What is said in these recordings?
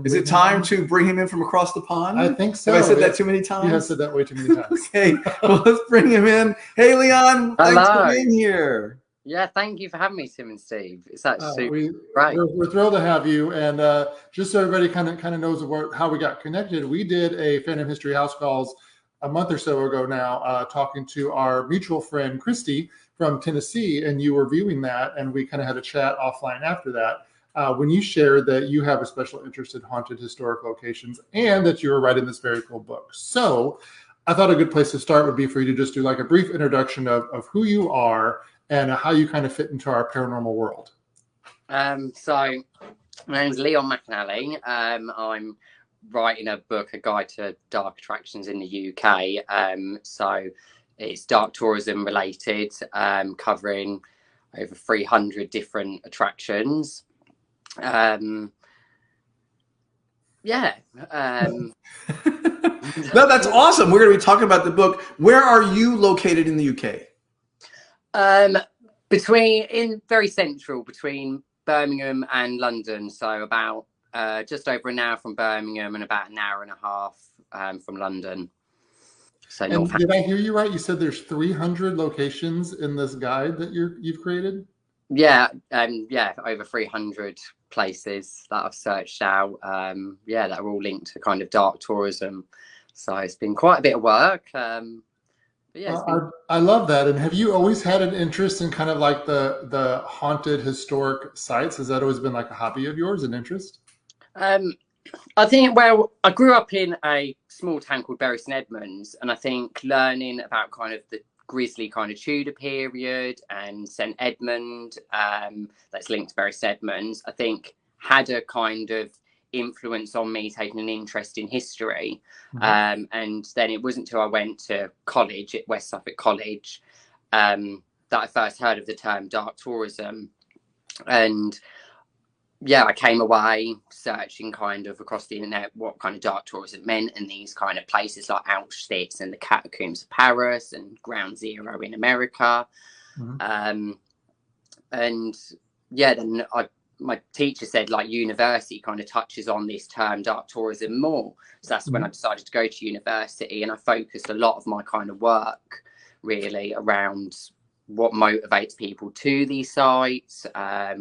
Is it time to bring him in from across the pond? I think so. Have I said that too many times? You have said that way too many times. Okay, well, let's bring him in. Hey, Leon, thanks for being here. Yeah, thank you for having me, Tim and Steve. It's actually great. We're thrilled to have you. And just so everybody kind of knows how we got connected, we did a Phantom History House Calls a month or so ago now, talking to our mutual friend, Christy, from Tennessee, and you were viewing that, and we kind of had a chat offline after that. When you shared that you have a special interest in haunted historic locations and that you were writing this very cool book. So I thought a good place to start would be for you to just do like a brief introduction of who you are and how you kind of fit into our paranormal world. So my name's Leon McAnally. I'm writing a book, A Guide to Dark Attractions in the UK. So it's dark tourism related, covering over 300 different attractions. No, that's awesome. We're going to be talking about the book. Where are you located in the UK? Very central between Birmingham and London. So about just over an hour from Birmingham and about an hour and a half from London. So did I hear you right? You said there's 300 locations in this guide that you've created? Yeah, over 300 places that I've searched out. That are all linked to kind of dark tourism. So it's been quite a bit of work. I love that. And have you always had an interest in kind of like the haunted historic sites? Has that always been like a hobby of yours, an interest? I think, well, I grew up in a small town called Bury St Edmunds, and I think learning about kind of the grisly kind of Tudor period and St Edmund, that's linked to Bury St Edmunds, I think had a kind of influence on me taking an interest in history. Mm-hmm. And then it wasn't until I went to college at West Suffolk College that I first heard of the term dark tourism. And I came away searching kind of across the internet what kind of dark tourism meant, and these kind of places like Auschwitz and the catacombs of Paris and Ground Zero in America. Mm-hmm. Then my teacher said like university kind of touches on this term dark tourism more. So that's when I decided to go to university, and I focused a lot of my kind of work really around what motivates people to these sites,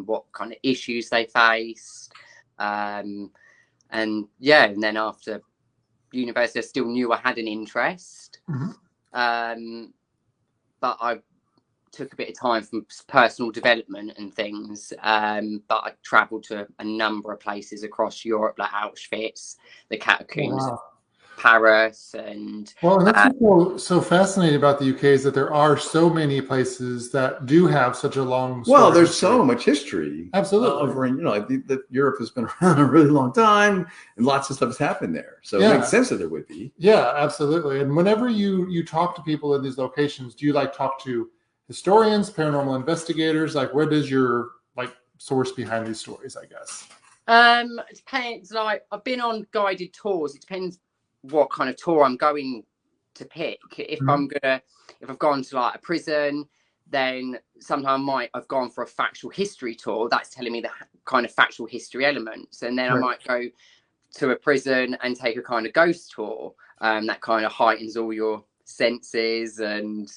what kind of issues they faced. And then after university, I still knew I had an interest. Mm-hmm. But I took a bit of time from personal development and things. But I travelled to a number of places across Europe, like Auschwitz, the catacombs. Wow. Paris and that's so fascinating about the UK is that there are so many places that do have such a long story. Well, there's so much history. Absolutely. Over in, Europe has been around a really long time, and lots of stuff has happened there. So it makes sense that there would be. Yeah, absolutely. And whenever you talk to people in these locations, do you like talk to historians, paranormal investigators? Like, where does your source behind these stories, I guess? It depends. Like, I've been on guided tours. It depends what kind of tour I'm going to pick. If I've gone to like a prison, then sometimes I've gone for a factual history tour. That's telling me the kind of factual history elements, and then I might go to a prison and take a kind of ghost tour. That kind of heightens all your senses, and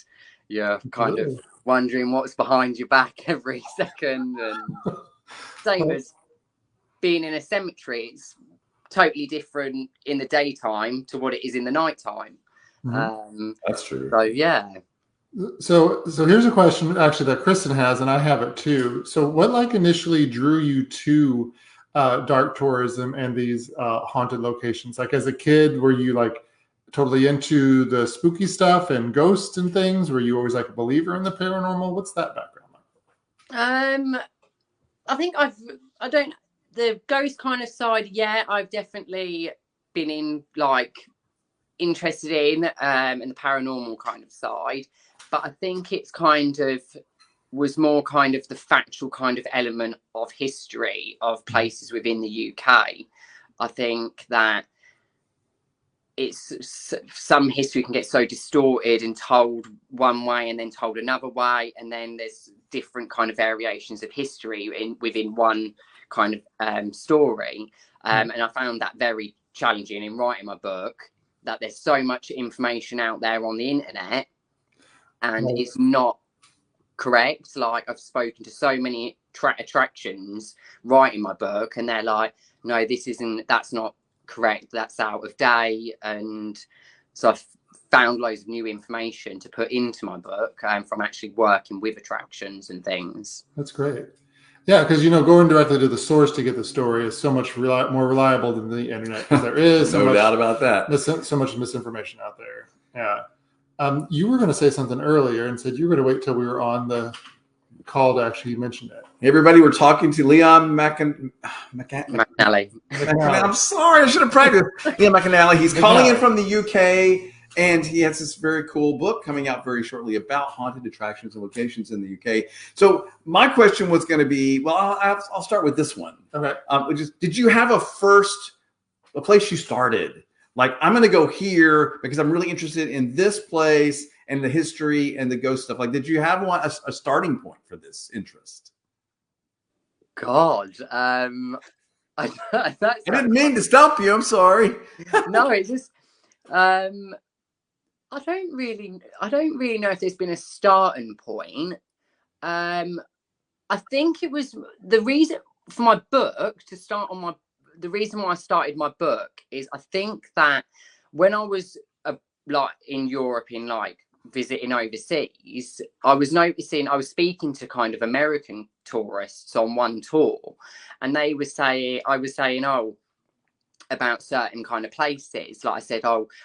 you're kind of wondering what's behind your back every second. And same as being in a cemetery, it's totally different in the daytime to what it is in the nighttime. Mm-hmm. That's true. So yeah. So here's a question actually that Kristen has, and I have it too. So what initially drew you to dark tourism and these haunted locations? Like as a kid, were you totally into the spooky stuff and ghosts and things? Were you always a believer in the paranormal? What's that background like? I think the ghost kind of side, I've definitely been interested in the paranormal kind of side, but I think it's was more kind of the factual kind of element of history of places within the UK. I think that some history can get so distorted and told one way and then told another way, and then there's different kind of variations of history within one kind of story. And I found that very challenging in writing my book, that there's so much information out there on the internet and it's not correct. Like, I've spoken to so many attractions writing my book, and they're like, no, that's not correct, that's out of date. And so I've found loads of new information to put into my book from actually working with attractions and things. That's great. Yeah, because going directly to the source to get the story is so much more reliable than the internet, because there is no doubt about that. So much misinformation out there. Yeah. You were going to say something earlier and said you were going to wait till we were on the call to actually mention it. Hey everybody, we're talking to Leon McNally. I'm sorry, I should have practiced. Leon McNally. He's calling in from the UK. And he has this very cool book coming out very shortly about haunted attractions and locations in the UK. So my question was going to be, well, I'll start with this one. Okay. Which is, did you have a place you started? Like, I'm going to go here because I'm really interested in this place and the history and the ghost stuff. Like, did you have a starting point for this interest? God, I didn't mean to stop you. I'm sorry. No, it's just. I don't really know if there's been a starting point. I think it was the reason for my book to start on the reason why I started my book is I think that when I was like in Europe, in like visiting overseas, I was speaking to kind of American tourists on one tour, and I was saying, about certain kind of places. Like I said,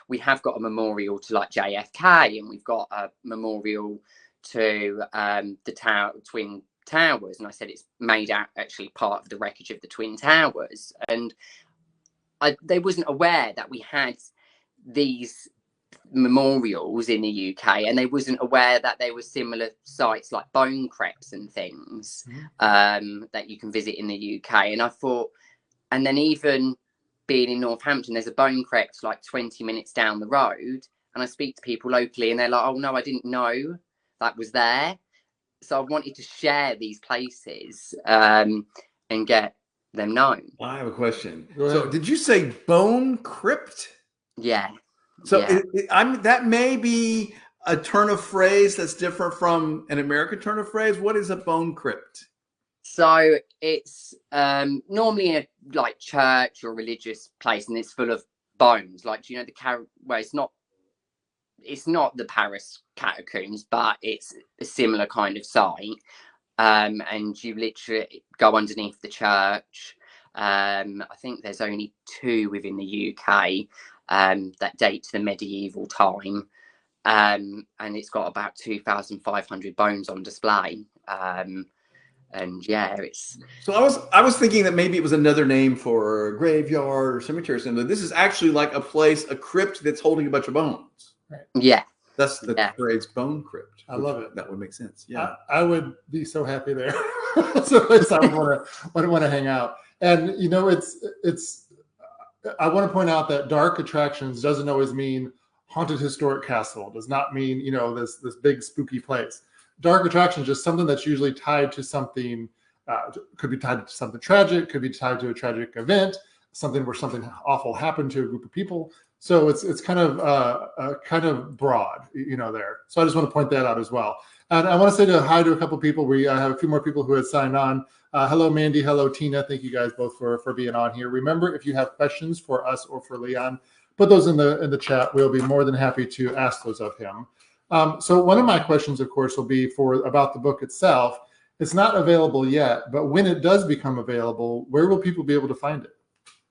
we have got a memorial to like JFK, and we've got a memorial to the Twin Towers. And I said it's made out actually part of the wreckage of the Twin Towers. And they wasn't aware that we had these memorials in the UK, and they wasn't aware that there were similar sites like bone crypts and things that you can visit in the UK. And I thought, and then even being in Northampton, there's a bone crypt like 20 minutes down the road, and I speak to people locally and they're like, oh no, I didn't know that was there. So I wanted to share these places and get them known. I have a question. So did you say bone crypt? Yeah. So that may be a turn of phrase that's different from an American turn of phrase. What is a bone crypt? So it's normally in a like church or religious place, and it's full of bones. Like, do you know well, it's not the Paris catacombs, but it's a similar kind of site. And you literally go underneath the church. I think there's only 2 within the UK that date to the medieval time. And it's got about 2,500 bones on display. And yeah, it's. So I was thinking that maybe it was another name for a graveyard or cemetery or something. This is actually like a crypt that's holding a bunch of bones. Right. Yeah. That's the phrase bone crypt. I love it. That would make sense. Yeah. I would be so happy there. That's a place I would want to hang out. And it's. I want to point out that dark attractions doesn't always mean haunted historic castle. Does not mean this big spooky place. Dark attraction is just something that's usually tied to something, could be tied to something tragic, could be tied to a tragic event, something where something awful happened to a group of people. So it's kind of broad, there. So I just want to point that out as well. And I want to say hi to a couple people. We have a few more people who had signed on. Hello, Mandy. Hello, Tina. Thank you guys both for being on here. Remember, if you have questions for us or for Leon, put those in the chat. We'll be more than happy to ask those of him. So one of my questions, of course, will be about the book itself. It's not available yet, but when it does become available, where will people be able to find it?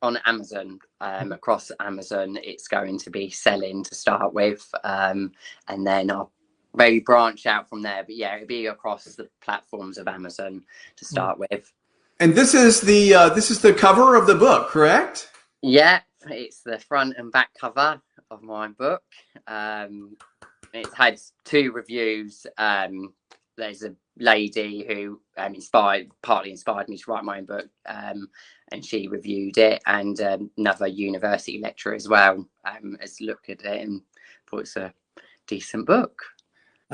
On Amazon, across Amazon, it's going to be selling to start with, and then I'll maybe branch out from there. But yeah, it'll be across the platforms of Amazon to start with. And this is the cover of the book, correct? Yeah, it's the front and back cover of my book. It's had 2 reviews. There's a lady who partly inspired me to write my own book, and she reviewed it, and another university lecturer as well has looked at it and thought it's a decent book.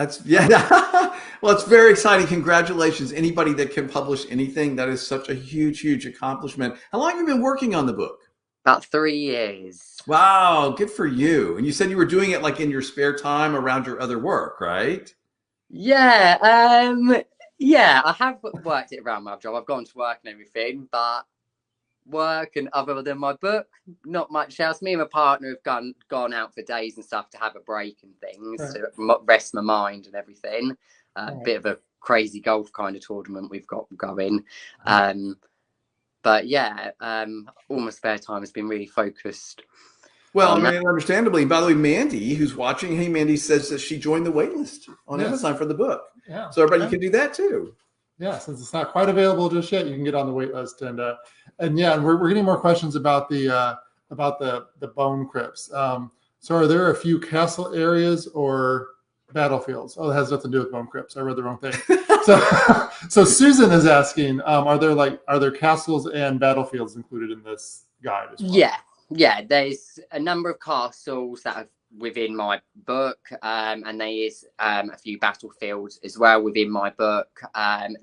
That's yeah. Well, it's very exciting. Congratulations. Anybody that can publish anything, that is such a huge, huge accomplishment. How long have you been working on the book? About 3 years. Wow, good for you. And you said you were doing it like in your spare time around your other work, right? Yeah, yeah, I have worked it around my job. I've gone to work and everything, but work and other than my book, not much else. Me and my partner have gone out for days and stuff to have a break and things Right. to rest my mind and everything. A Right. bit of a crazy golf kind of tournament we've got going. But yeah, all my spare time has been really focused Well, I on that. mean, understandably. By the way, Mandy, who's watching, hey, Mandy says that she joined the wait list on Yes. Amazon for the book. Yeah. So everybody Yeah. can do that too. Yeah, since it's not quite available just yet, you can get on the wait list, and yeah, and we're getting more questions about the bone crypts. So are there a few castle areas or battlefields? Oh, it has nothing to do with bone crypts. I read the wrong thing. So Susan is asking, are there castles and battlefields included in this guide as well? Yeah. There's a number of castles that are within my book, and there is a few battlefields as well within my book.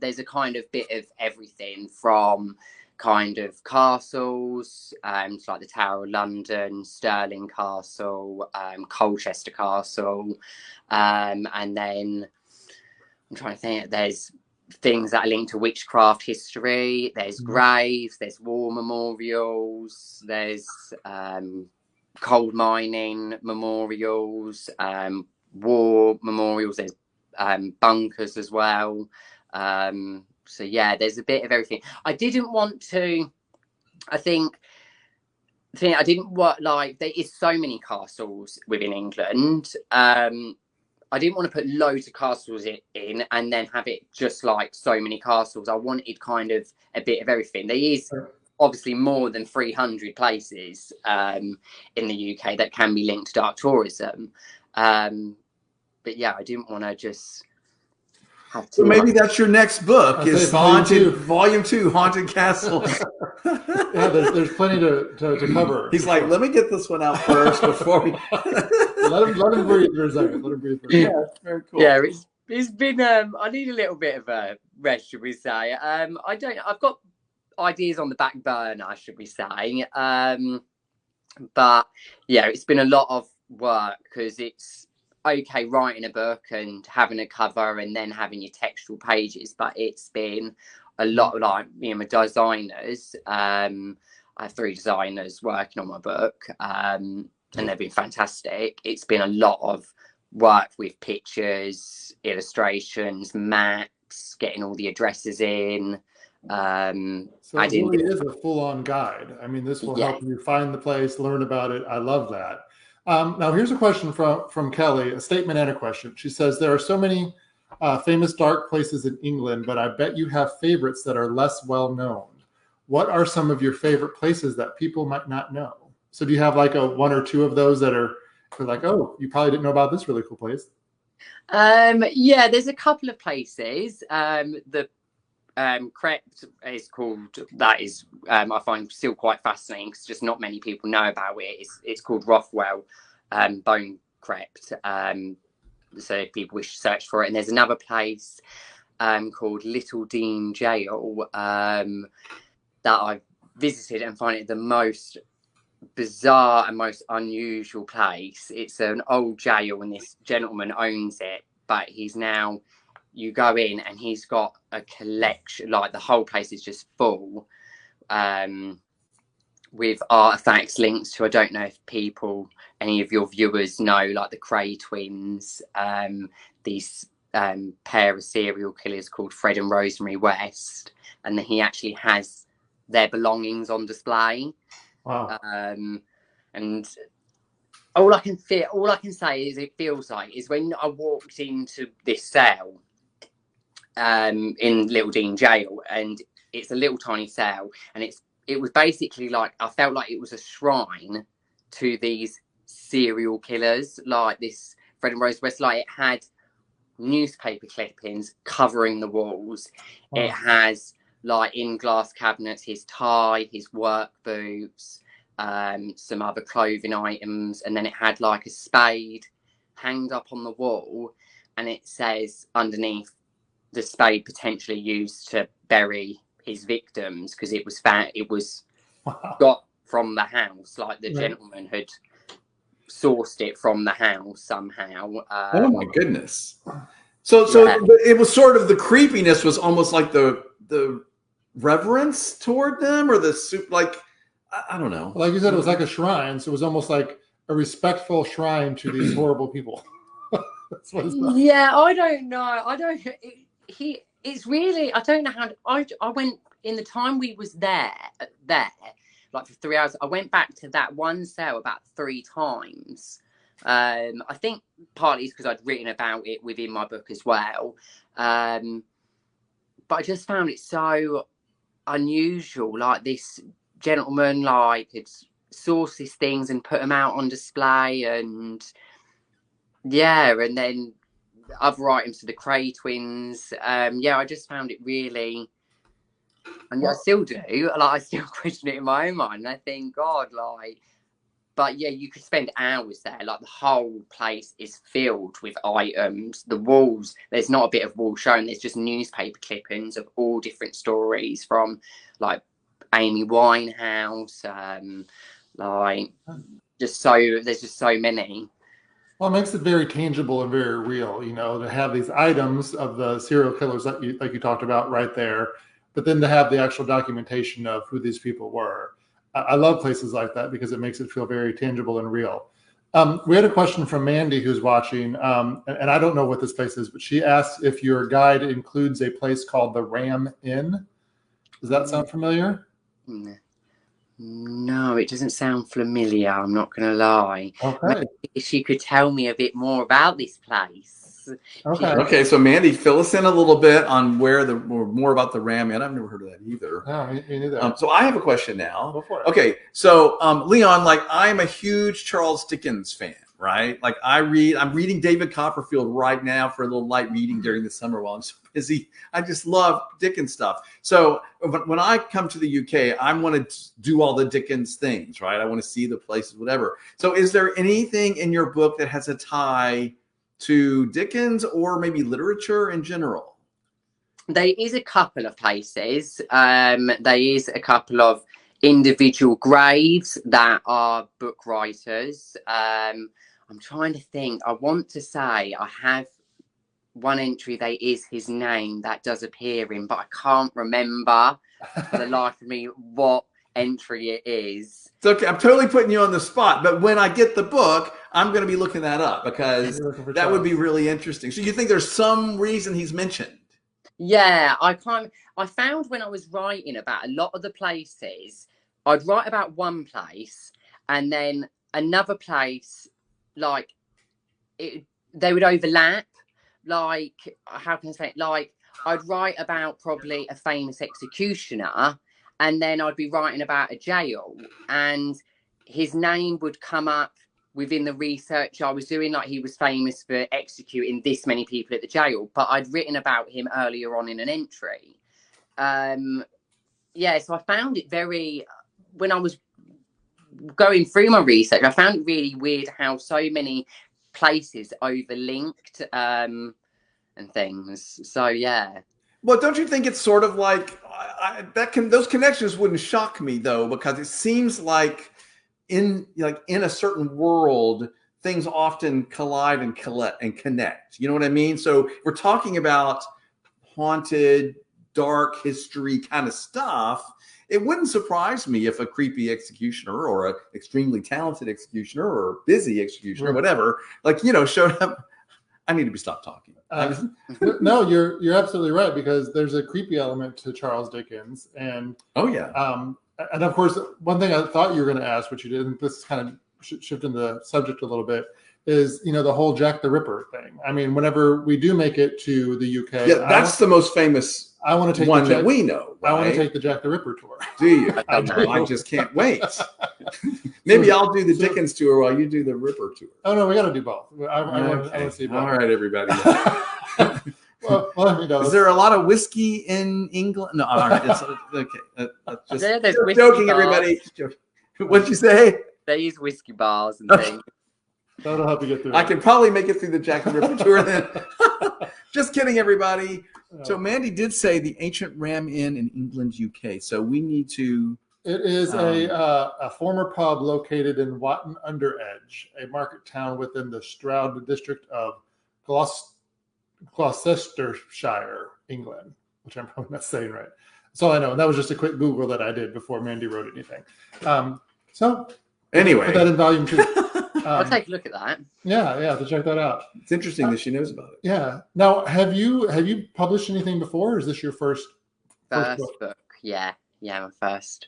There's a kind of bit of everything from kind of castles, to like the Tower of London, Stirling Castle, Colchester Castle, and then I'm trying to think. There's things that are linked to witchcraft history. There's graves. There's war memorials. There's coal mining memorials. War memorials. There's bunkers as well. So yeah, there's a bit of everything. I didn't want to. I think I didn't want like there is so many castles within England. I didn't want to put loads of castles in and then have it just like so many castles. I wanted kind of a bit of everything. There is obviously more than 300 places in the UK that can be linked to dark tourism. But yeah, I didn't want to just have So to. maybe that's your next book I'd is say Volume Volume 2, Haunted Castles. Yeah, there's plenty to cover. He's like, let me get this one out first before we. let him breathe for a second. Let him breathe for a second. Yeah, very cool. Yeah, it's been. I need a little bit of a rest, should we say? I've got ideas on the back burner, should we say? But yeah, it's been a lot of work because it's okay writing a book and having a cover and then having your textual pages, but it's been a lot of like, you know, my designers. I have 3 designers working on my book, and they've been fantastic. It's been a lot of work with pictures, illustrations, maps, getting all the addresses in. So it really is a full-on guide. I mean, this will help you find the place, learn about it. I love that. Now, here's a question from Kelly, a statement and a question. She says, there are so many famous dark places in England, but I bet you have favorites that are less well known. What are some of your favorite places that people might not know? So do you have like a 1 or 2 of those that are like, oh, you probably didn't know about this really cool place? Yeah, there's a couple of places. The Crypt is called, that is, I find still quite fascinating because just not many people know about it. It's called Rothwell Bone Crypt. So if people wish to search for it. And there's another place called Little Dean Jail that I've visited and find it the most bizarre and most unusual place. It's an old jail and this gentleman owns it, but he's now, you go in and he's got a collection, like the whole place is just full with artifacts linked to, I don't know if any of your viewers know, like the Cray twins, these pair of serial killers called Fred and Rosemary West, and then he actually has their belongings on display. Wow. And all I can say is it feels like is when I walked into this cell in Little Dean Jail, and it's a little tiny cell, and it was basically like I felt like it was a shrine to these serial killers, like this Fred and Rose West. Like it had newspaper clippings covering the walls. Wow. It has like in glass cabinets his tie, his work boots, some other clothing items, and then it had like a spade hanged up on the wall. and it says underneath, the spade potentially used to bury his victims because it was found, it was got from the house, like the gentleman had sourced it from the house somehow. Oh my goodness! So it was sort of, the creepiness was almost like the reverence toward them, or the soup, like I don't know. Like you said, it was like a shrine, so it was almost like a respectful shrine to these horrible people. That's what it's like. Yeah, I don't know. I don't. It's really. I don't know how. I went in the time we was there, like for 3 hours. I went back to that one cell about 3 times. I think partly it's because I'd written about it within my book as well. But I just found it so unusual. Like this gentleman, like had sourced these things and put them out on display, and and then other items to the Cray twins. I just found it really, and I still do. Like I still question it in my own mind. And I think, God, like, but yeah, you could spend hours there. Like the whole place is filled with items. The walls, there's not a bit of wall shown. There's just newspaper clippings of all different stories from, like, Amy Winehouse. Like, there's just so many. Well, it makes it very tangible and very real, you know, to have these items of the serial killers that you talked about right there, but then to have the actual documentation of who these people were. I love places like that because it makes it feel very tangible and real. We had a question from Mandy who's watching, and I don't know what this place is, but she asked if your guide includes a place called the Ram Inn. Does that sound familiar? No, it doesn't sound familiar. I'm not going to lie. Okay. Maybe she could tell me a bit more about this place. Okay. So Mandy, fill us in a little bit on more about the Ram Inn. I've never heard of that either. No, me neither. So I have a question now. Go for it. Okay. So Leon, like, I'm a huge Charles Dickens fan, right? Like I'm reading David Copperfield right now for a little light reading during the summer while I'm so busy. I just love Dickens stuff. So when I come to the UK, I want to do all the Dickens things, right? I want to see the places, whatever. So is there anything in your book that has a tie to Dickens or maybe literature in general? There is a couple of places. There is a couple of individual graves that are book writers. I'm trying to think. I want to say I have one entry. There is his name that does appear in, but I can't remember for the life of me what entry it is. It's okay. I'm totally putting you on the spot, but when I get the book, I'm going to be looking that up because that would be really interesting. So you think there's some reason he's mentioned? Yeah, I found when I was writing about a lot of the places, I'd write about one place and then another place, like they would overlap. Like, how can I say it? Like, I'd write about probably a famous executioner, and then I'd be writing about a jail, and his name would come up within the research I was doing. Like, he was famous for executing this many people at the jail, but I'd written about him earlier on in an entry. So I found it very, when I was going through my research, I found it really weird how so many places overlinked and things. So yeah. Well, don't you think it's sort of like those connections wouldn't shock me though, because it seems like in a certain world things often collide and connect. You know what I mean? So we're talking about haunted, dark history kind of stuff. It wouldn't surprise me if a creepy executioner or an extremely talented executioner or a busy executioner, or whatever, showed up. I need to stop talking. No, you're absolutely right, because there's a creepy element to Charles Dickens, and and of course, one thing I thought you were going to ask, which you didn't. This is kind of shifting the subject a little bit. Is the whole Jack the Ripper thing. I mean, whenever we do make it to the UK, that's the most famous. I want to take one that we know. Right? I want to take the Jack the Ripper tour. Do you? I just can't wait. Maybe I'll do the Dickens tour while you do the Ripper tour. Oh no, we got to do both. I want to see both. All right, everybody. Is there a lot of whiskey in England? No, all right. It's okay. There's joking, everybody. What'd you say? They use whiskey bars and things. That'll help you get through I it. can probably make it through the Jack the Ripper tour then. Just kidding, everybody. So Mandy did say the Ancient Ram Inn in England, UK. So we need to. It is a former pub located in Watton-under-Edge, a market town within the Stroud district of Gloucestershire, England, which I'm probably not saying right. That's all I know. And that was just a quick Google that I did before Mandy wrote anything. So Anyway, put that in volume 2. I'll take a look at that. Yeah, to check that out. It's interesting that she knows about it. Yeah. Now, have you published anything before? Or is this your first book? Yeah, my first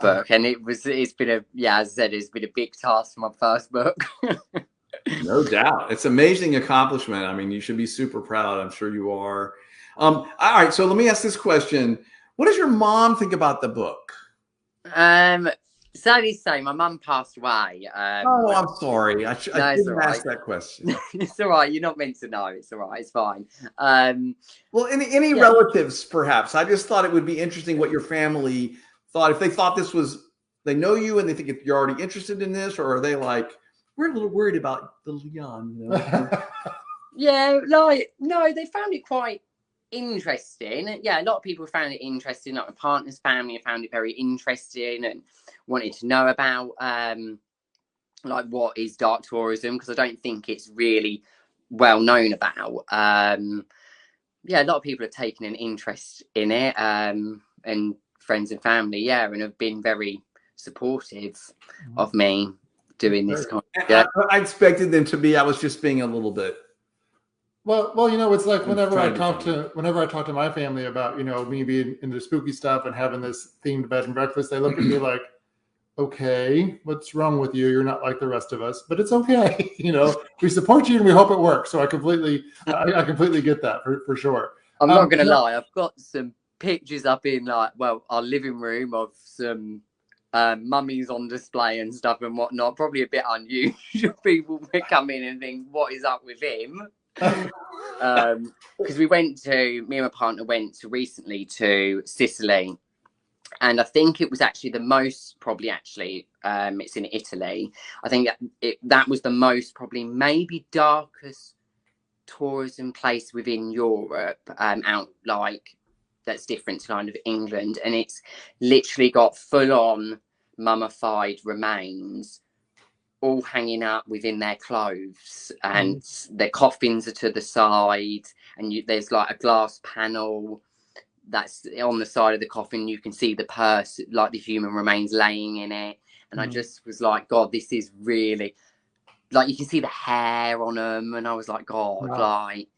book, and it's been as I said, it's been a big task for my first book. No doubt, it's an amazing accomplishment. I mean, you should be super proud. I'm sure you are. All right, so let me ask this question: what does your mom think about the book? Sadly to say, my mum passed away. Oh, I'm sorry. I didn't ask that question. It's all right. You're not meant to know. It's all right. It's fine. Well, any relatives, perhaps? I just thought it would be interesting what your family thought. If they thought this was, they know you and they think you're already interested in this, or are they like, we're a little worried about the Leon? You know? Yeah, no, they found it quite interesting. Yeah, a lot of people found it interesting. Like my partner's family found it very interesting and wanted to know about like what is dark tourism, because I don't think it's really well known about. Yeah, a lot of people have taken an interest in it, and friends and family, and have been very supportive of me doing this kind of stuff. I expected them to be. I was just being a little bit. Well, you know, it's like whenever I talk to my family about, you know, me being into spooky stuff and having this themed bed and breakfast, they look at me like, okay, what's wrong with you? You're not like the rest of us, but it's okay. You know, we support you and we hope it works. So I completely get that for sure. I'm not going to lie. I've got some pictures up in our living room of some mummies on display and stuff and whatnot. Probably a bit unusual. People may come in and think, what is up with him? Because me and my partner went recently to Sicily. And I think it was actually it's in Italy. I think that was the most probably maybe darkest tourism place within Europe, out like that's different to kind of England. And it's literally got full on mummified remains all hanging up within their clothes, and their coffins are to the side, and there's like a glass panel that's on the side of the coffin. You can see the purse, like the human remains laying in it. And I just was like, God, this is really, like, you can see the hair on them. And I was like, God, like,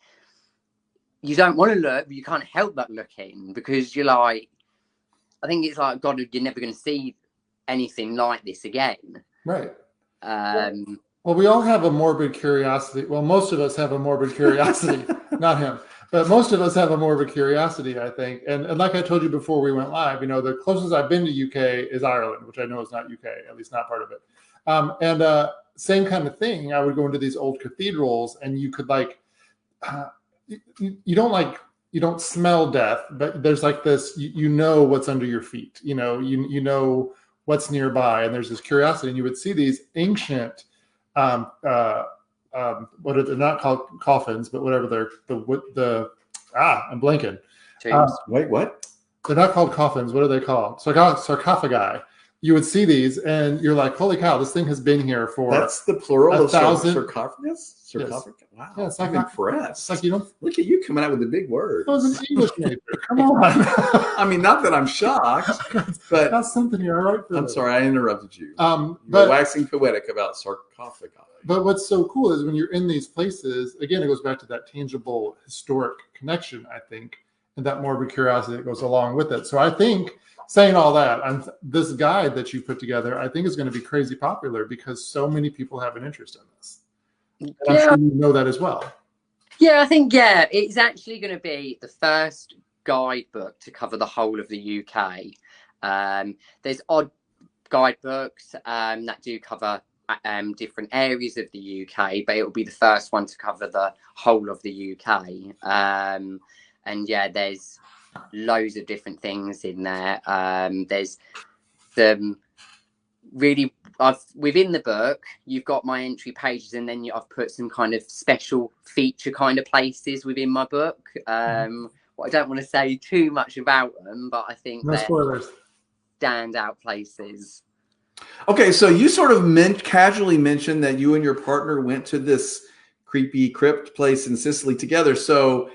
you don't want to look, but you can't help but looking, because you're like, I think it's like, God, you're never going to see anything like this again. Right. Well, we all have a morbid curiosity. Well, most of us have a morbid curiosity, not him. But most of us have a morbid curiosity, I think. And like I told you before we went live, you know, the closest I've been to UK is Ireland, which I know is not UK, at least not part of it. Same kind of thing. I would go into these old cathedrals, and you could you don't smell death, but there's like this, you know what's under your feet. You know, you know what's nearby, and there's this curiosity. And you would see these ancient what are they not called, coffins, but whatever they're I'm blanking. Wait, what? They're not called coffins. What are they called? Sarcophagi. You would see these, and you're like, "Holy cow! This thing has been here for." That's the plural of sarcophagus. Sarcophagus. Yes. Wow, yeah, I'm impressed. It's like look at you coming out with the big words. I was an English major. Come on. I mean, not that I'm shocked, but that's something you're right. I'm sorry, I interrupted you. But waxing poetic about sarcophagi. But what's so cool is when you're in these places, again, it goes back to that tangible historic connection, I think, and that morbid curiosity that goes along with it. So I think, saying all that, this guide that you put together, I think is going to be crazy popular because so many people have an interest in this. And I'm sure you know that as well. Yeah, I think, it's actually going to be the first guidebook to cover the whole of the UK. There's odd guidebooks that do cover different areas of the UK, but it will be the first one to cover the whole of the UK. And there's loads of different things in there. There's really, I've within the book, you've got my entry pages, and then I've put some kind of special feature kind of places within my book. Well, I don't want to say too much about them, but I think No they're spoilers. standout places. Okay, so you sort of casually mentioned that you and your partner went to this creepy crypt place in Sicily together. So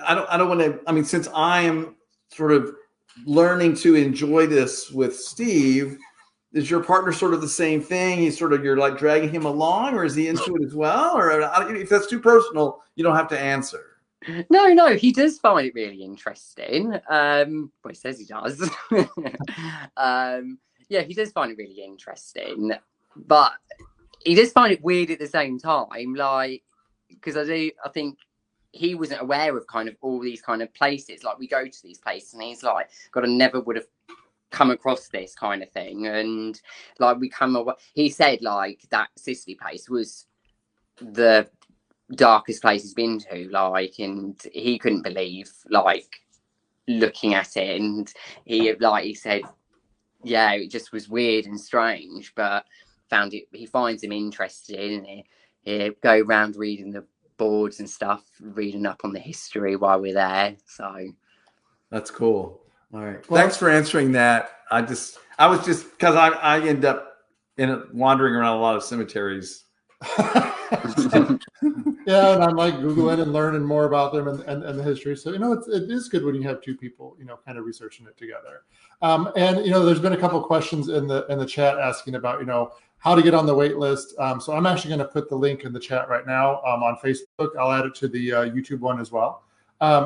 I don't want to. I mean, since I am sort of learning to enjoy this with Steve, is your partner sort of the same thing? You're like dragging him along, or is he into it as well? Or if that's too personal, you don't have to answer. No, he does find it really interesting. Well, he says he does. Yeah, he does find it really interesting, but he does find it weird at the same time. Like, because I think he wasn't aware of kind of all these kind of places. Like, we go to these places, and he's like, God, I never would have come across this kind of thing. And like, he said like that Sicily place was the darkest place he's been to, like, and he couldn't believe like looking at it, and he said, yeah, it just was weird and strange, but he finds him interesting, and he go around reading the boards and stuff, reading up on the history while we're there. So that's cool. All right, well, thanks for answering that. I was just because I end up wandering around a lot of cemeteries. Yeah, and I'm like Googling and learning more about them and the history. So, it is good when you have two people, kind of researching it together. And, there's been a couple of questions in the chat asking about, how to get on the wait list. So I'm actually going to put the link in the chat right now on Facebook. I'll add it to the YouTube one as well.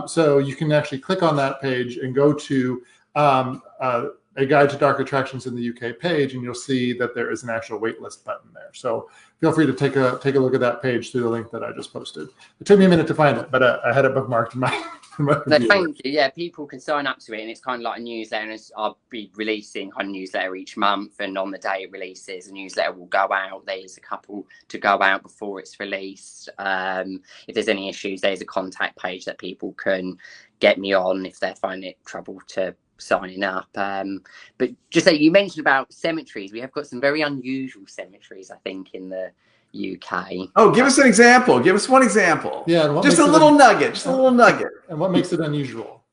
So you can actually click on that page and go to a Guide to Dark Attractions in the UK page, and you'll see that there is an actual waitlist button there. So feel free to take a look at that page through the link that I just posted. It took me a minute to find it, but I had it bookmarked in my no, thank you. Yeah, people can sign up to it, and it's kind of like a newsletter. And I'll be releasing a newsletter each month, and on the day it releases, a newsletter will go out. There's a couple to go out before it's released. If there's any issues, there's a contact page that people can get me on if they're finding it trouble to signing up. But just so you mentioned about cemeteries, we have got some very unusual cemeteries, I think, in the UK. Oh, give us an example. Give us one example. Yeah, just a little nugget. Just a little nugget. And what makes it unusual?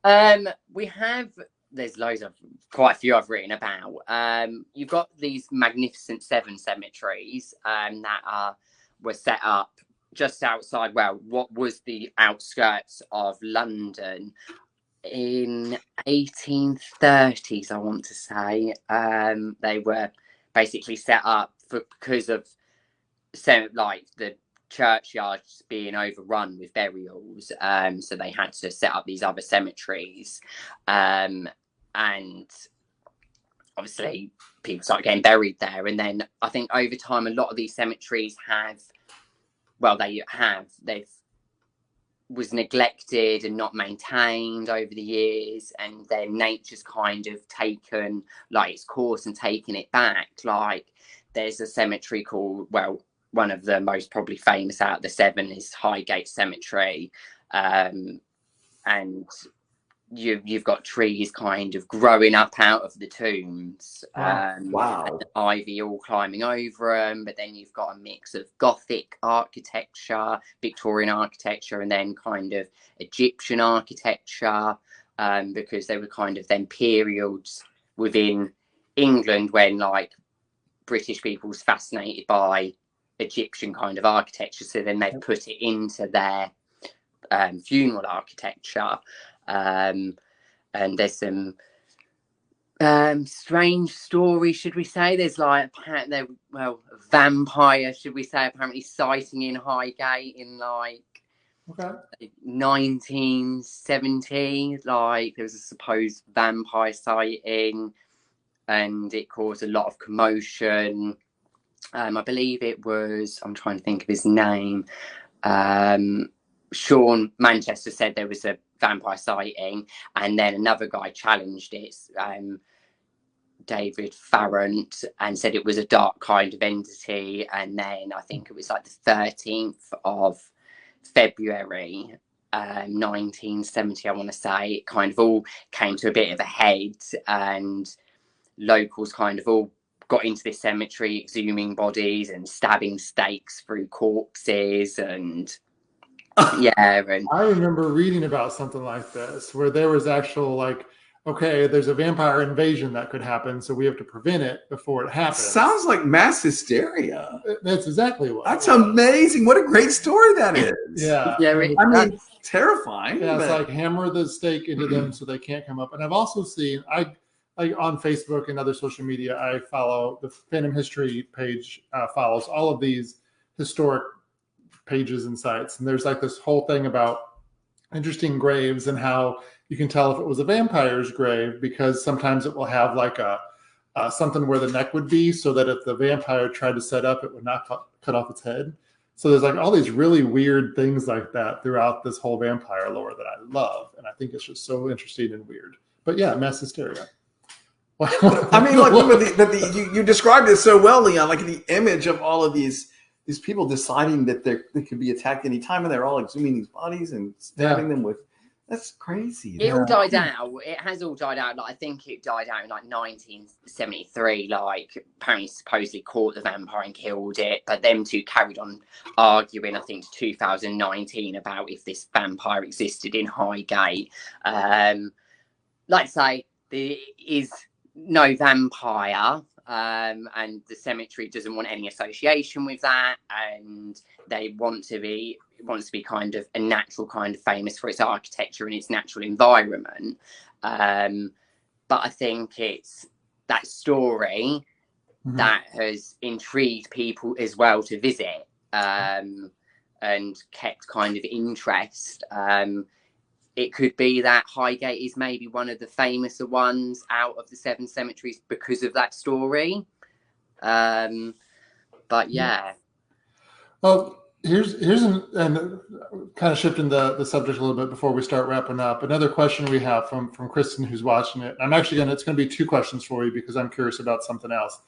There's loads of quite a few I've written about. You've got these magnificent 7 cemeteries that were set up just outside, what was the outskirts of London in 1830s, I want to say. They were basically set up because of the churchyards being overrun with burials, so they had to set up these other cemeteries, and obviously people start getting buried there. And then I think over time a lot of these cemeteries they've was neglected and not maintained over the years, and then nature's kind of taken its course and taken it back. Like, there's a cemetery called, one of the most probably famous out of the 7 is Highgate Cemetery, and you've got trees kind of growing up out of the tombs. Wow. And ivy all climbing over them. But then you've got a mix of Gothic architecture, Victorian architecture, and then kind of Egyptian architecture, because they were kind of then periods within England when British people was fascinated by Egyptian kind of architecture. So then they put it into their funeral architecture. And there's some strange stories, should we say. There's vampire, should we say, apparently sighting in Highgate in 1970. There was a supposed vampire sighting, and it caused a lot of commotion. I believe it was, I'm trying to think of his name, Sean Manchester said there was a vampire sighting, and then another guy challenged it, David Farrant, and said it was a dark kind of entity. And then I think it was the 13th of February 1970, I want to say, it kind of all came to a bit of a head, and locals kind of all got into this cemetery, exhuming bodies and stabbing stakes through corpses, and yeah. And I remember reading about something like this where there was actual like, okay, there's a vampire invasion that could happen, so we have to prevent it before it happens. Sounds like mass hysteria. That's exactly what. That's amazing. What a great story that is. Yeah. I mean, terrifying. Yeah, it's but- like hammer the stake into them so they can't come up. And I've also seen, I like on Facebook and other social media, I follow the Phantom History page, follows all of these historic pages and sites. And there's like this whole thing about interesting graves and how you can tell if it was a vampire's grave, because sometimes it will have like a something where the neck would be, so that if the vampire tried to set up, it would not cut off its head. So there's like all these really weird things like that throughout this whole vampire lore that I love. And I think it's just so interesting and weird. But yeah, mass hysteria. I mean, like you described it so well, Leon. Like the image of all of these people deciding that they could be attacked any time, and they're all exhuming these bodies and stabbing them with. That's crazy. It all died out. It has all died out. Like I think it died out in like 1973. Like apparently, supposedly caught the vampire and killed it. But them two carried on arguing. I think to 2019 about if this vampire existed in Highgate. Like I say, there is no vampire, and the cemetery doesn't want any association with that, and they wants to be kind of a natural, kind of famous for its architecture and its natural environment. But I think it's that story that has intrigued people as well to visit, and kept kind of interest. It could be that Highgate is maybe one of the famouser ones out of the 7 cemeteries because of that story. But yeah. Well, here's and kind of shifting the subject a little bit before we start wrapping up. Another question we have from Kristen, who's watching it. It's going to be 2 questions for you because I'm curious about something else.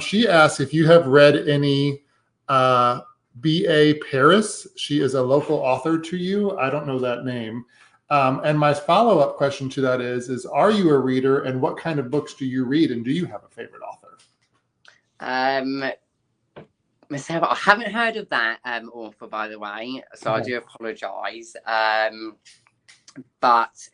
She asks if you have read any B.A. Paris. She is a local author to you. I don't know that name. And my follow-up question to that is are you a reader, and what kind of books do you read, and do you have a favorite author? Myself, I haven't heard of that author, by the way, so I do apologise. But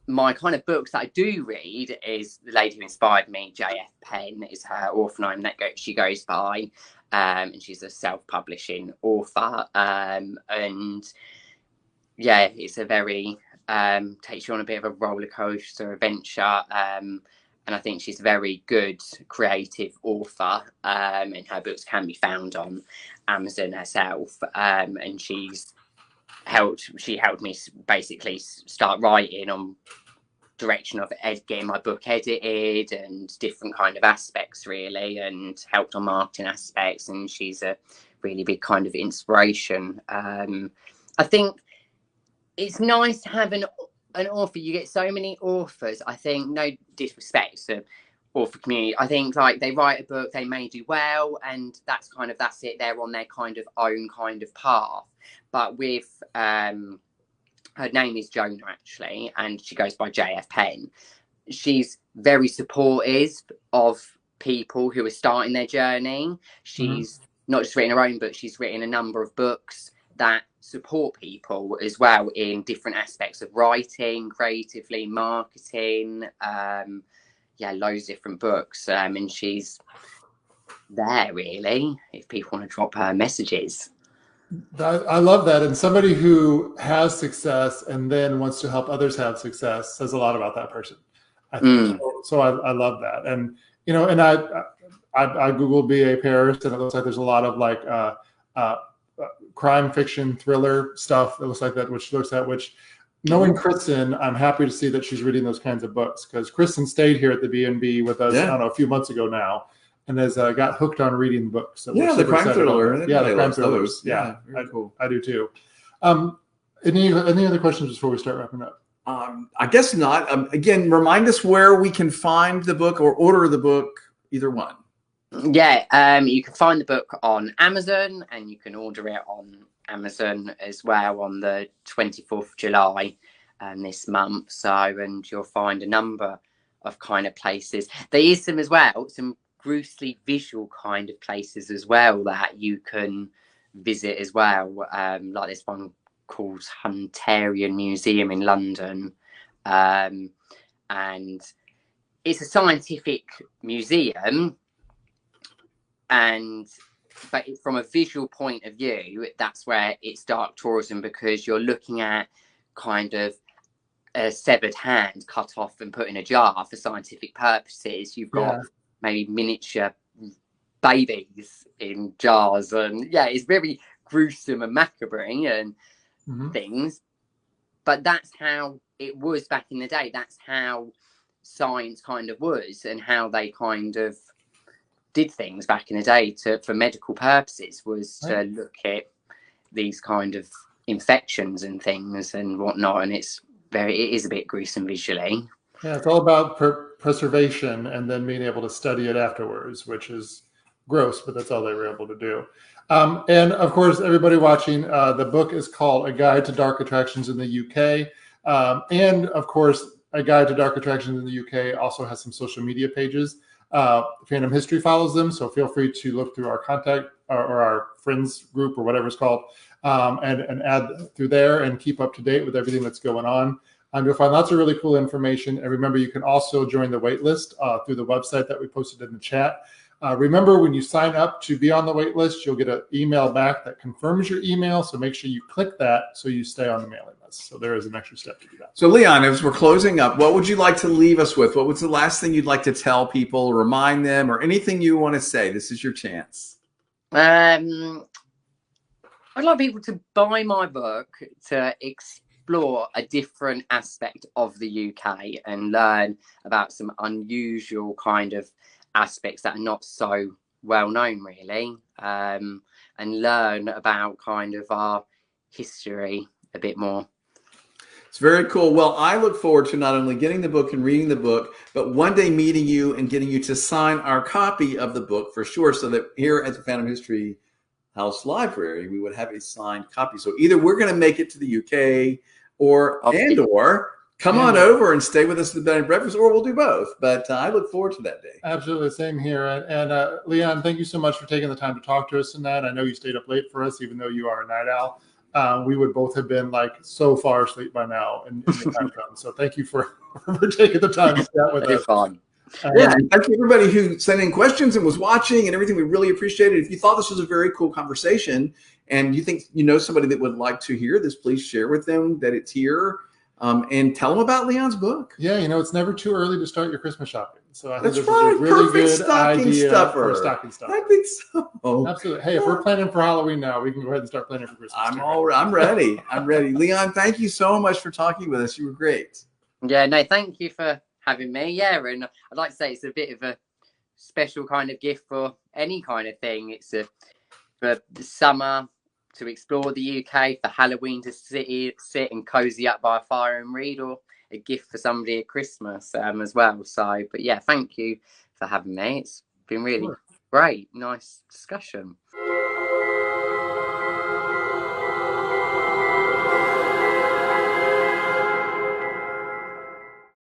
my kind of books that I do read is the lady who inspired me, J.F. Penn, is her author name that she goes by, and she's a self-publishing author, and yeah, it's a very takes you on a bit of a roller coaster adventure, and I think she's a very good creative author, and her books can be found on Amazon herself, and she helped me basically start writing on direction of getting my book edited and different kind of aspects really, and helped on marketing aspects, and she's a really big kind of inspiration. I think it's nice to have an author. You get so many authors. I think, no disrespect to author community, I think like they write a book, they may do well, and that's it. They're on their kind of own kind of path. But with her name is Jonah actually, and she goes by J.F. Penn. She's very supportive of people who are starting their journey. She's not just written her own book, she's written a number of books that support people as well in different aspects of writing, creatively, marketing, loads of different books, and she's there really if people want to drop her messages. I love that, and somebody who has success and then wants to help others have success says a lot about that person, I think. So I love that. And and I googled B.A. Paris, and it looks like there's a lot of like crime fiction thriller stuff that looks like that, which knowing Kristen, I'm happy to see that she's reading those kinds of books, because Kristen stayed here at the B&B with us, I don't know, a few months ago now, and has got hooked on reading books. The crime thriller. Yeah, the crime thrillers. Yeah, very cool. I do too. Any other questions before we start wrapping up? I guess not. Again, remind us where we can find the book or order the book, either one. Yeah, you can find the book on Amazon, and you can order it on Amazon as well on the 24th of July this month. So, and you'll find a number of kind of places. There is some as well, some grossly visual kind of places as well that you can visit as well. Like this one called Hunterian Museum in London. And it's a scientific museum, but from a visual point of view, that's where it's dark tourism, because you're looking at kind of a severed hand cut off and put in a jar for scientific purposes. You've got maybe miniature babies in jars, and it's very gruesome and macabre and things. But that's how it was back in the day. That's how science kind of was, and how they kind of did things back in the day for medical purposes, was to look at these kind of infections and things and whatnot. And it is a bit gruesome visually. Yeah, it's all about preservation and then being able to study it afterwards, which is gross, but that's all they were able to do. And of course, everybody watching, the book is called A Guide to Dark Attractions in the UK. And of course, A Guide to Dark Attractions in the UK also has some social media pages. Phantom History follows them, so feel free to look through our contact or our friends group or whatever it's called, and add through there and keep up to date with everything that's going on. You'll find lots of really cool information. And remember, you can also join the wait list through the website that we posted in the chat. Remember, when you sign up to be on the wait list, you'll get an email back that confirms your email. So make sure you click that so you stay on the mailing list. So there is an extra step to do that. So Leon, as we're closing up, what would you like to leave us with? What was the last thing you'd like to tell people, remind them, or anything you want to say? This is your chance. I'd like people to buy my book to explore a different aspect of the UK and learn about some unusual kind of aspects that are not so well known, really, and learn about kind of our history a bit more. It's very cool. Well, I look forward to not only getting the book and reading the book, but one day meeting you and getting you to sign our copy of the book for sure, so that here at the Phantom History House Library, we would have a signed copy. So either we're going to make it to the UK or come on over and stay with us at the bed and breakfast, or we'll do both. But I look forward to that day. Absolutely. Same here. And Leon, thank you so much for taking the time to talk to us tonight. I know you stayed up late for us, even though you are a night owl. We would both have been like so far asleep by now in the time zone. So thank you for taking the time to chat with us. Fun. And thank you everybody who sent in questions and was watching and everything. We really appreciate it. If you thought this was a very cool conversation and you think you know somebody that would like to hear this, please share with them that it's here. And tell them about Leon's book. Yeah, it's never too early to start your Christmas shopping. So I think That's this is a really perfect good stocking idea stuffer. for a stocking stuffer. I think so. Absolutely. Hey, if we're planning for Halloween now, we can go ahead and start planning for Christmas. I'm ready. I'm ready. Leon, thank you so much for talking with us. You were great. Yeah, no, thank you for having me. Yeah, and I'd like to say it's a bit of a special kind of gift for any kind of thing. It's for the summer to explore the UK, for Halloween to sit and cozy up by a fire and read, or a gift for somebody at Christmas as well. So, but yeah, thank you for having me. It's been really great, nice discussion.